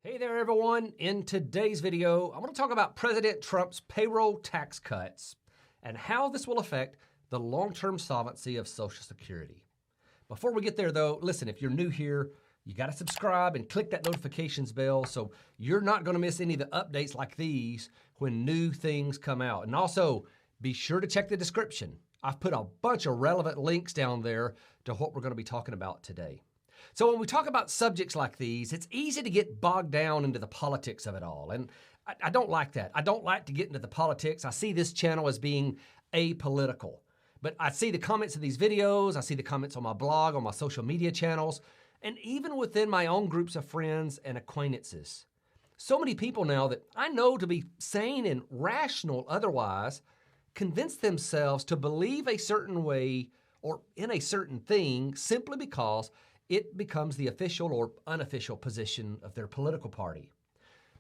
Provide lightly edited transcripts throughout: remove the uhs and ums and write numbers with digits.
Hey there, everyone. In today's video, I want to talk about President Trump's payroll tax cuts and how this will affect the long-term solvency of Social Security. Before we get there, though, listen, if you're new here, you got to subscribe and click that notifications bell so you're not going to miss any of the updates like these when new things come out. And also, be sure to check the description. I've put a bunch of relevant links down there to what we're going to be talking about today. So when we talk about subjects like these, it's easy to get bogged down into the politics of it all. And I don't like that. I don't like to get into the politics. I see this channel as being apolitical. But I see the comments of these videos. I see the comments on my blog, on my social media channels, and even within my own groups of friends and acquaintances. So many people now that I know to be sane and rational otherwise convince themselves to believe a certain way or in a certain thing simply because it becomes the official or unofficial position of their political party.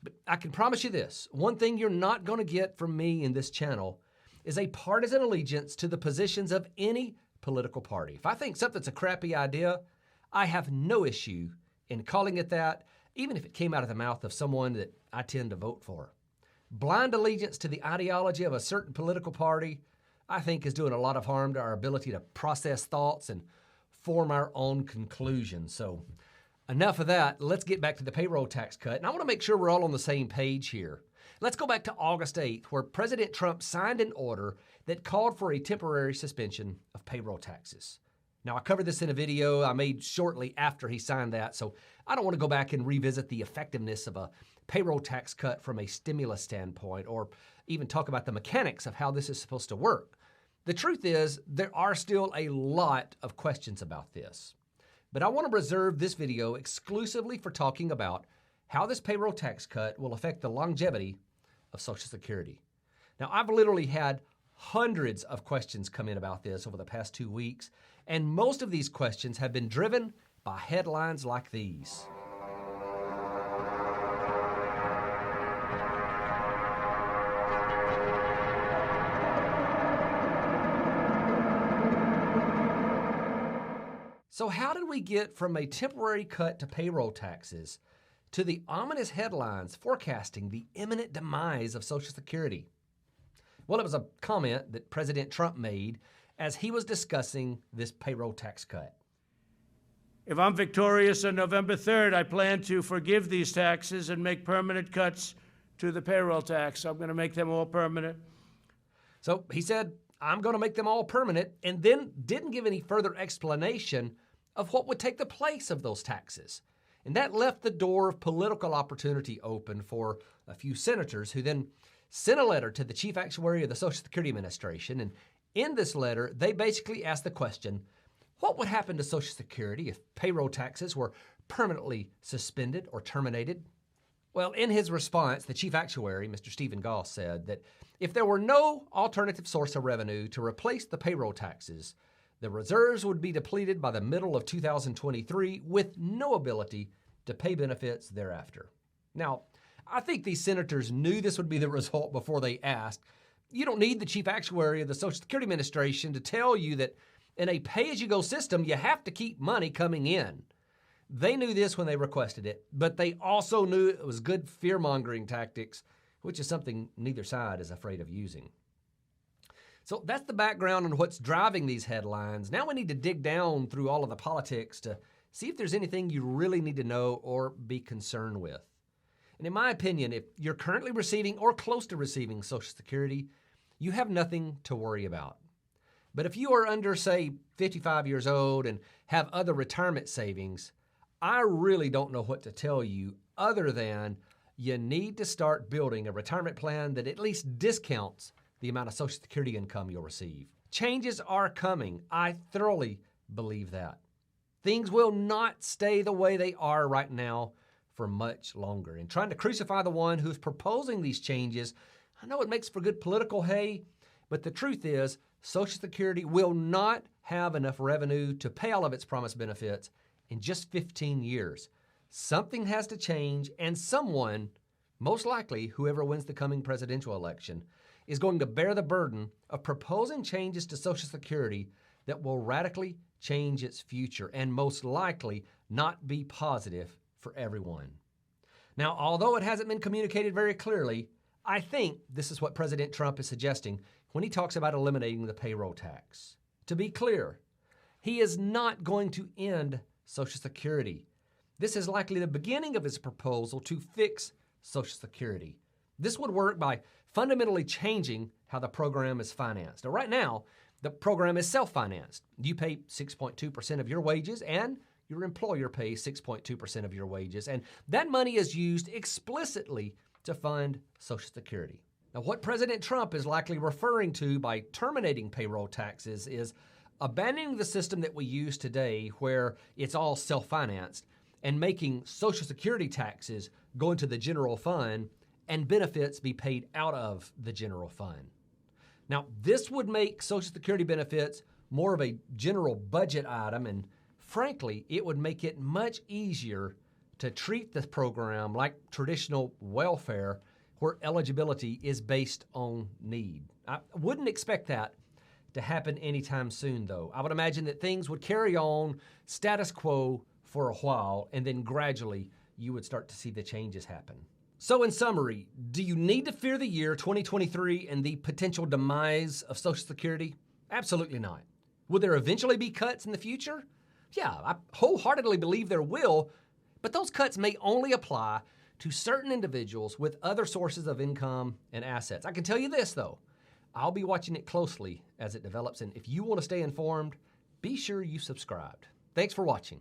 But I can promise you this, one thing you're not going to get from me in this channel is a partisan allegiance to the positions of any political party. If I think something's a crappy idea, I have no issue in calling it that, even if it came out of the mouth of someone that I tend to vote for. Blind allegiance to the ideology of a certain political party, I think, is doing a lot of harm to our ability to process thoughts and form our own conclusions. So enough of that. Let's get back to the payroll tax cut. And I want to make sure we're all on the same page here. Let's go back to August 8th, where President Trump signed an order that called for a temporary suspension of payroll taxes. Now, I covered this in a video I made shortly after he signed that, so I don't want to go back and revisit the effectiveness of a payroll tax cut from a stimulus standpoint or even talk about the mechanics of how this is supposed to work. The truth is, there are still a lot of questions about this. But I want to reserve this video exclusively for talking about how this payroll tax cut will affect the longevity of Social Security. Now, I've literally had hundreds of questions come in about this over the past 2 weeks, and most of these questions have been driven by headlines like these. So how did we get from a temporary cut to payroll taxes to the ominous headlines forecasting the imminent demise of Social Security? Well, it was a comment that President Trump made as he was discussing this payroll tax cut. If I'm victorious on November 3rd, I plan to forgive these taxes and make permanent cuts to the payroll tax. I'm going to make them all permanent. So he said, I'm going to make them all permanent, and then didn't give any further explanation of what would take the place of those taxes. And that left the door of political opportunity open for a few senators who then sent a letter to the chief actuary of the Social Security Administration. And in this letter, they basically asked the question, what would happen to Social Security if payroll taxes were permanently suspended or terminated? Well, in his response, the chief actuary, Mr. Stephen Goss, said that if there were no alternative source of revenue to replace the payroll taxes, the reserves would be depleted by the middle of 2023 with no ability to pay benefits thereafter. Now, I think these senators knew this would be the result before they asked. You don't need the chief actuary of the Social Security Administration to tell you that in a pay-as-you-go system, you have to keep money coming in. They knew this when they requested it, but they also knew it was good fear-mongering tactics, which is something neither side is afraid of using. So that's the background on what's driving these headlines. Now we need to dig down through all of the politics to see if there's anything you really need to know or be concerned with. And in my opinion, if you're currently receiving or close to receiving Social Security, you have nothing to worry about. But if you are under, say, 55 years old and have other retirement savings, I really don't know what to tell you other than you need to start building a retirement plan that at least discounts the amount of Social Security income you'll receive. Changes are coming. I thoroughly believe that. Things will not stay the way they are right now for much longer. And trying to crucify the one who's proposing these changes, I know it makes for good political hay, but the truth is Social Security will not have enough revenue to pay all of its promised benefits in just 15 years. Something has to change, and someone, most likely whoever wins the coming presidential election, is going to bear the burden of proposing changes to Social Security that will radically change its future and most likely not be positive for everyone. Now, although it hasn't been communicated very clearly, I think this is what President Trump is suggesting when he talks about eliminating the payroll tax. To be clear, he is not going to end Social Security. This is likely the beginning of his proposal to fix Social Security. This would work by fundamentally changing how the program is financed. Now, right now, the program is self-financed. You pay 6.2% of your wages and your employer pays 6.2% of your wages, and that money is used explicitly to fund Social Security. Now, what President Trump is likely referring to by terminating payroll taxes is abandoning the system that we use today where it's all self-financed and making Social Security taxes go into the general fund and benefits be paid out of the general fund. Now, this would make Social Security benefits more of a general budget item, and frankly, it would make it much easier to treat the program like traditional welfare where eligibility is based on need. I wouldn't expect that to happen anytime soon, though. I would imagine that things would carry on status quo for a while, and then gradually you would start to see the changes happen. So in summary, do you need to fear the year 2023 and the potential demise of Social Security? Absolutely not. Will there eventually be cuts in the future? Yeah, I wholeheartedly believe there will, but those cuts may only apply to certain individuals with other sources of income and assets. I can tell you this, though. I'll be watching it closely as it develops, and if you want to stay informed, be sure you subscribed. Thanks for watching.